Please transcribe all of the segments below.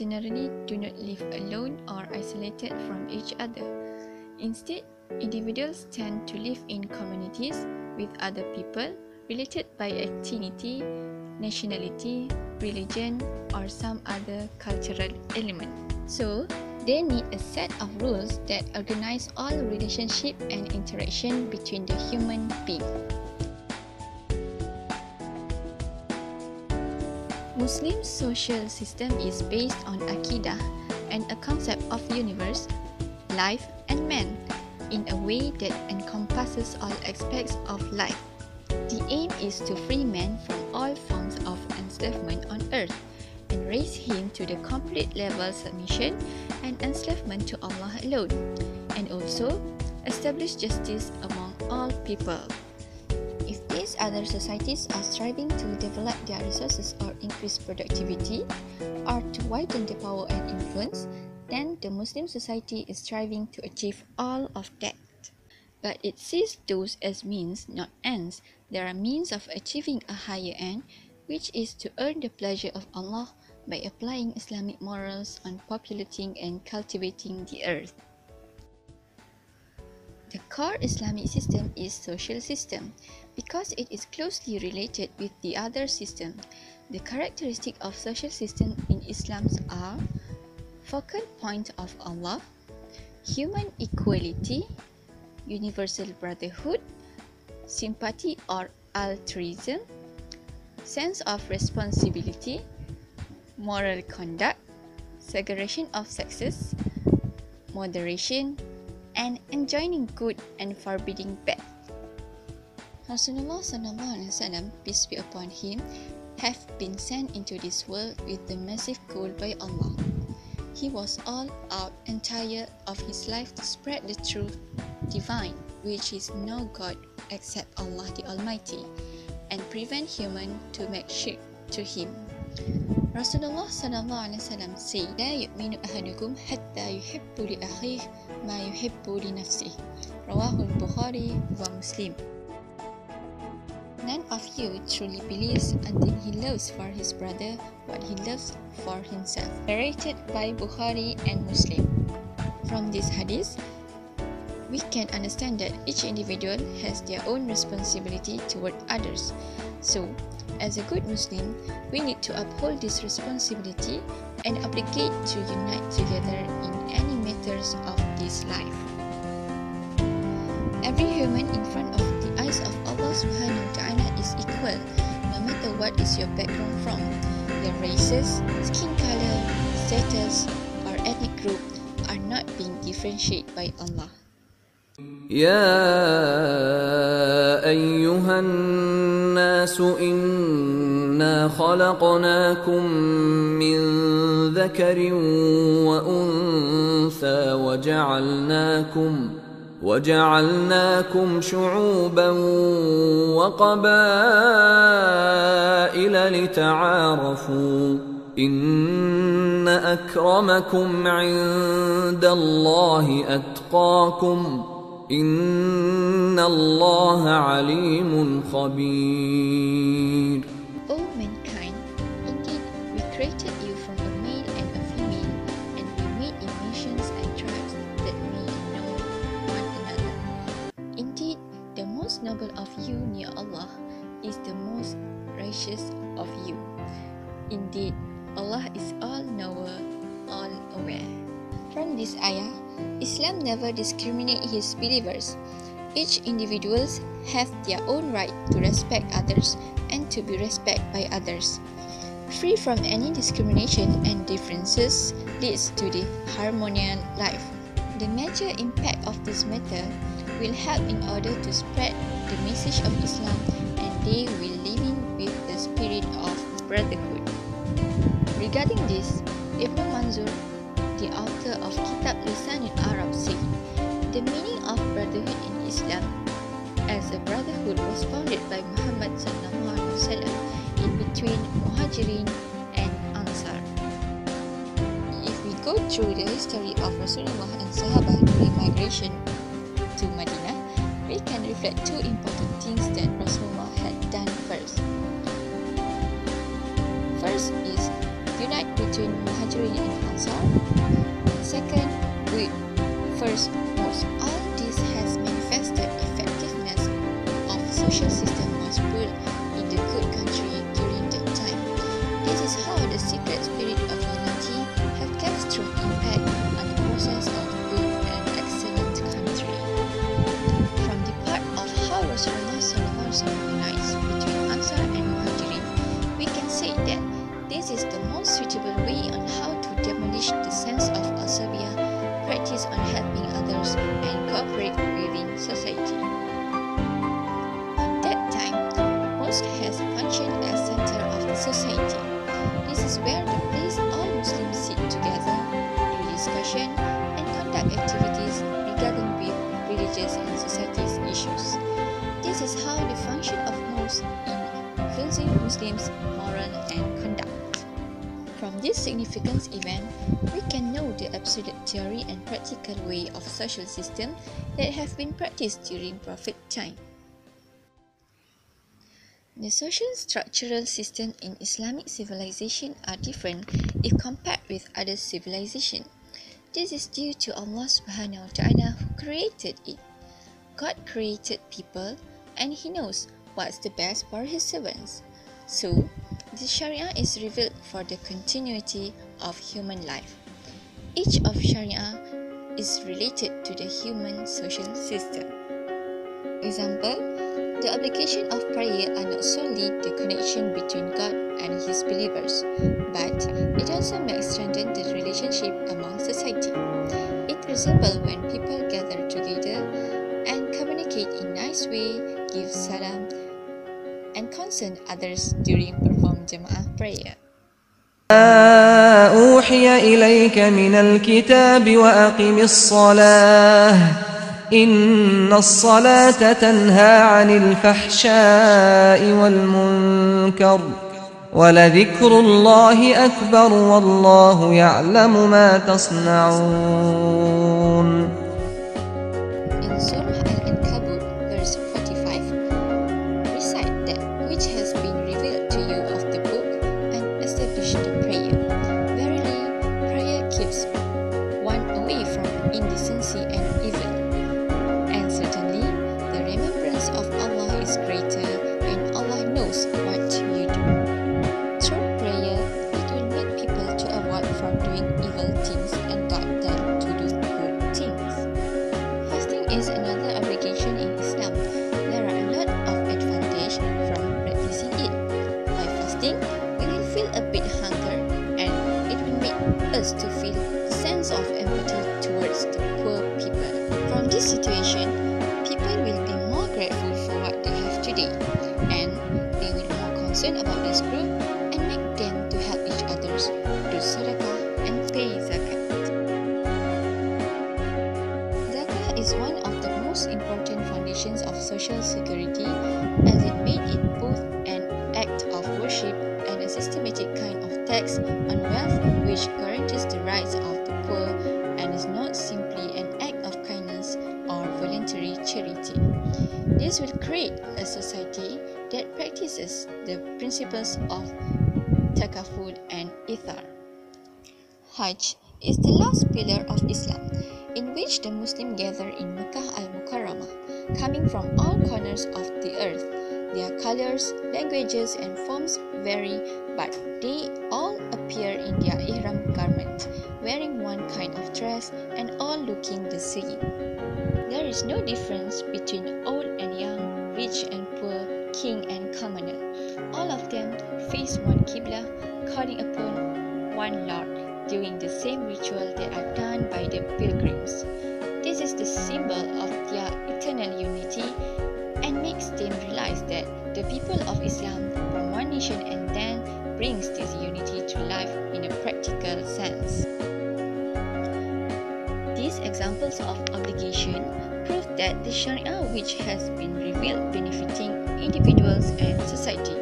generally do not live alone or isolated from each other. Instead, individuals tend to live in communities with other people related by ethnicity, nationality, religion, or some other cultural element. So, they need a set of rules that organize all relationship and interaction between the human being. Muslim social system is based on Aqidah and a concept of universe, life, and man in a way that encompasses all aspects of life. The aim is to free man from all forms of enslavement on earth and raise him to the complete level submission and enslavement to Allah alone, and also establish justice among all people. If these other societies are striving to develop their resources or increase productivity, or to widen the power and influence, then the Muslim society is striving to achieve all of that. But it sees those as means, not ends. There are means of achieving a higher end, which is to earn the pleasure of Allah by applying Islamic morals on populating and cultivating the earth. The core Islamic system is social system because it is closely related with the other system. The characteristic of social system in Islam are focal point of Allah, human equality, universal brotherhood, sympathy or altruism, sense of responsibility, moral conduct, segregation of sexes, moderation, and enjoining good and forbidding bad. Rasulullah SAW, peace be upon him, have been sent into this world with the massive goal by Allah. He was all out and tired of his life to spread the truth divine, which is no God except Allah the Almighty, and prevent human to make shirk to him. Rasulullah SAW said, "La yu'minu ahadukum hatta yuhibbu li akhihi ma yuhibbu li nafsihi." Rawahul Bukhari wa Muslim. None of you truly believes until he loves for his brother what he loves for himself. Narrated by Bukhari and Muslim. From this hadith, we can understand that each individual has their own responsibility toward others. So, as a good Muslim, we need to uphold this responsibility and obligate to unite together in any matters of this life. Every human in front of the eyes of Allah Subhanahu wa Ta'ala is equal, no matter what is your background from. Their races, skin color, status, or ethnic group are not being differentiated by Allah. يا أيها الناس إنا خلقناكم من ذكر وأنثى وجعلناكم شعوبا وقبائل لتعارفوا إن أكرمكم عند الله أتقاكم إن الله عليم خبير. O mankind, indeed we created you from a male and a female, and we made you nations and tribes that may know one another. Indeed, the most noble of you near Allah is the most righteous of you. Indeed, Allah is all-knower, all-aware. From this ayah, Islam never discriminates his believers. Each individuals have their own right to respect others and to be respected by others. Free from any discrimination and differences leads to the harmonious life. The major impact of this matter will help in order to spread the message of Islam, and they will live in with the spirit of brotherhood. Regarding this, Ibn Manzur, the author of Kitab Lisan al-Arab, said, the meaning of brotherhood in Islam as a brotherhood was founded by Muhammad SAW in between Muhajirin and Ansar. If we go through the history of Rasulullah and Sahaba during migration to Medina, we can reflect two important things that Rasulullah had done first. First is unite between Muhajirin and Ansar. Second, with first most. All this has manifested effectiveness of social system was built in the good country during that time. This is how the secret spirit of unity have kept strong impact on the process of good and excellent country. From the part of how Rasulullah SAW unites between Ansar and Muhajirin, we can say that this is the most suitable way on how to demolish the sense of asabiyah practice on helping others and cooperate within society. At that time, the mosque has functioned as center of the society. This is where the place all Muslims sit together, do discussion, and conduct activities regarding with religious and society's issues. This is how the function of mosque in influencing Muslims' moral and conduct. From this significant event, we can know the absolute theory and practical way of social system that have been practiced during Prophet time. The social structural system in Islamic civilization are different if compared with other civilization. This is due to Allah Subhanahu wa Ta'ala who created it. God created people and He knows what's the best for His servants. So, the Sharia is revealed for the continuity of human life. Each of Sharia is related to the human social system. Example, the obligation of prayer are not solely the connection between God and His believers, but it also makes strengthen the relationship among society. It resembles when people gather together and communicate in nice way, give salam, and concern others during perform Jama'ah prayer. أوحي إليك من الكتاب وأقم الصلاة إن الصلاة تنهى عن الفحشاء والمنكر ولذكر الله أكبر والله يعلم ما تصنعون. In Surah Al-Ankabut, verse 45, recite that which has been revealed to you of the book and establish the prayer. Verily, prayer keeps one away from indecency and evil. And certainly, the remembrance of Allah is greater and Allah knows what you do. Through prayer, it will make people to avoid from doing evil things and guide them to do good things. Fasting is another obligation in Islam. There are a lot of advantage from practicing it. By fasting, we will feel a bit hunger and it will make us to feel a sense of empathy towards the poor people. From this situation, people will be more grateful for what they have today and they will be more concerned about this group and make them to help each others, do sadaqah and pay zakat. Zakah is one of the most important foundations of social security as it made it both an act of worship and a systematic kind of tax on wealth which guarantees the rights of the poor and is not simply an act of kindness or voluntary charity. This will create a society that practices the principles of takaful and ithar. Hajj is the last pillar of Islam, in which the Muslims gather in Makkah al-Mukarramah, coming from all corners of the earth. Their colors, languages, and forms vary, but they all appear in their ihram garment, wearing one kind of dress and all looking the same. There is no difference between old and young, rich and poor, king and commoner. All of them face one Qibla, calling upon one Lord, doing the same ritual that are done by the pilgrims. This is the symbol of their eternal unity and makes them realize that the people of Islam from one nation and then brings this unity to life in a practical sense. These examples of obligation prove that the Sharia which has been revealed benefiting individuals and society.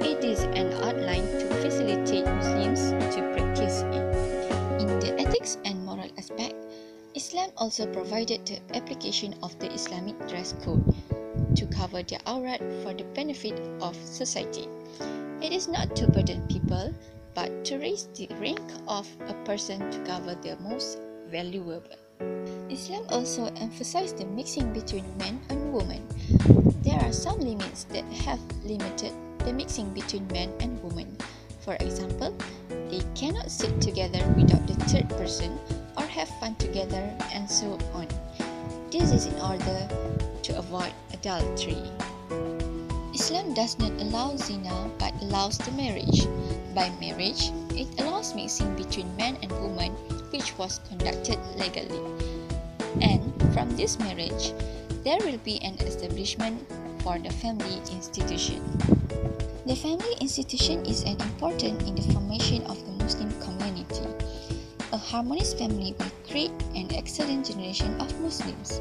It is an outline to facilitate Muslims to practice it. In the ethics and moral aspect, Islam also provided the application of the Islamic dress code to cover their aurat for the benefit of society. It is not to burden people, but to raise the rank of a person to cover the most valuable. Islam also emphasized the mixing between men and women. There are some limits that have limited the mixing between men and women. For example, they cannot sit together without the third person or have fun together and so on. This is in order to avoid adultery. Islam does not allow zina but allows the marriage. By marriage, it allows mixing between man and woman which was conducted legally. And from this marriage, there will be an establishment for the family institution. The family institution is an important in the formation of the Muslim community. A harmonious family will create an excellent generation of Muslims.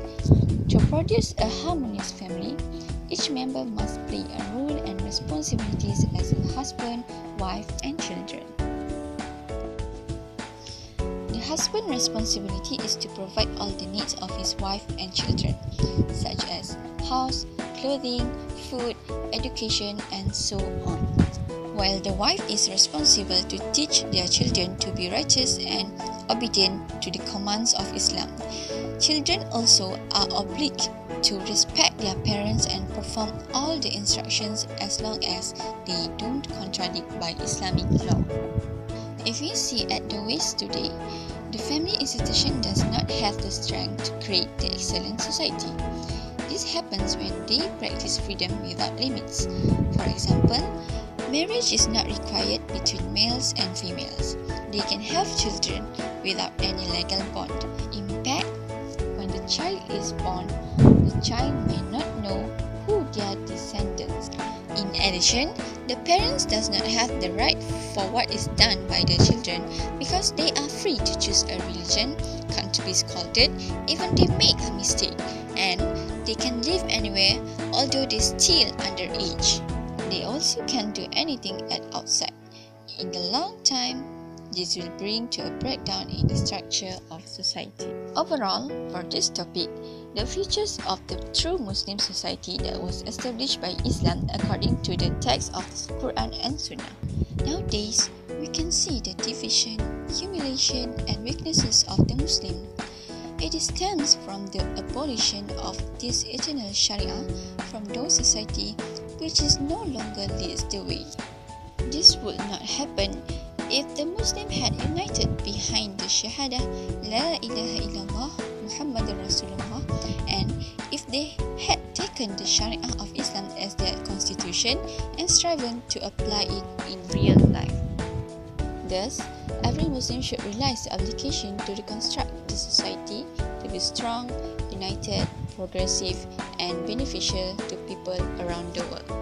To produce a harmonious family, each member must play a role and responsibilities as a husband, wife, and children. The husband's responsibility is to provide all the needs of his wife and children, such as house, clothing, food, education, and so on. While the wife is responsible to teach their children to be righteous and obedient to the commands of Islam. Children also are obliged to respect their parents and perform all the instructions as long as they don't contradict by Islamic law. If we see at the West today, the family institution does not have the strength to create the excellent society. This happens when they practice freedom without limits. For example, marriage is not required between males and females. They can have children without any legal bond. In fact, when the child is born, the child may not know who their descendants. In addition, the parents does not have the right for what is done by the children because they are free to choose a religion, can't be scolded even they make a mistake, and they can live anywhere although they still underage. They also can't do anything at outside. In the long time, this will bring to a breakdown in the structure of society. Overall, for this topic, the features of the true Muslim society that was established by Islam according to the text of the Quran and Sunnah. Nowadays, we can see the division, humiliation, and weaknesses of the Muslim. It stems from the abolition of this eternal Sharia from those society which is no longer leads the way. This would not happen if the Muslim had united behind the Shahada La ilaha illallah Muhammadur Rasulullah, and if they had taken the Sharia of Islam as their constitution and striven to apply it in real life. Thus, every Muslim should realize the obligation to reconstruct the society to be strong, united, progressive, and beneficial to people around the world.